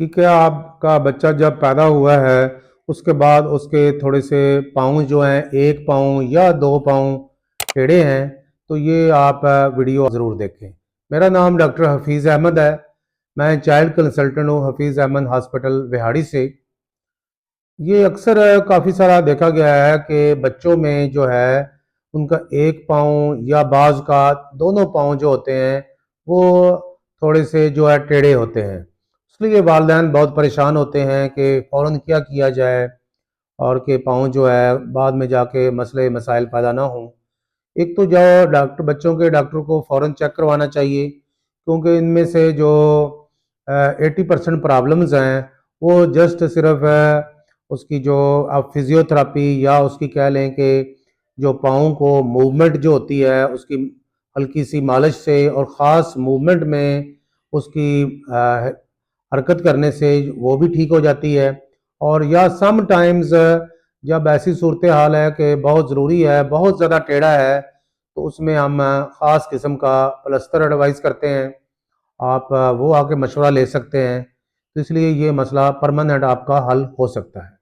کہ کیا آپ کا بچہ جب پیدا ہوا ہے اس کے بعد اس کے تھوڑے سے پاؤں جو ہیں، ایک پاؤں یا دو پاؤں ٹیڑھے ہیں، تو یہ آپ ویڈیو ضرور دیکھیں۔ میرا نام ڈاکٹر حفیظ احمد ہے، میں چائلڈ کنسلٹنٹ ہوں حفیظ احمد ہاسپٹل وہاڑی سے۔ یہ اکثر کافی سارا دیکھا گیا ہے کہ بچوں میں جو ہے ان کا ایک پاؤں یا بعض کا دونوں پاؤں جو ہوتے ہیں وہ تھوڑے سے جو ہے ٹیڑھے ہوتے ہیں۔ اس لیے والدین بہت پریشان ہوتے ہیں کہ فوراً کیا کیا جائے اور کہ پاؤں جو ہے بعد میں جا کے مسئلے مسائل پیدا نہ ہوں۔ ایک تو جو بچوں کے ڈاکٹر کو فوراً چیک کروانا چاہیے، کیونکہ ان میں سے جو 80% پرابلمز ہیں وہ جسٹ صرف اس کی جو آپ فزیوتھراپی یا اس کی کہہ لیں کہ جو پاؤں کو موومنٹ جو ہوتی ہے اس کی ہلکی سی مالش سے اور خاص موومنٹ میں اس کی حرکت کرنے سے وہ بھی ٹھیک ہو جاتی ہے۔ اور یا سم ٹائمز جب ایسی صورتحال ہے کہ بہت ضروری ہے، بہت زیادہ ٹیڑھا ہے، تو اس میں ہم خاص قسم کا پلستر ایڈوائز کرتے ہیں۔ آپ وہ آ کے مشورہ لے سکتے ہیں، تو اس لیے یہ مسئلہ پرماننٹ آپ کا حل ہو سکتا ہے۔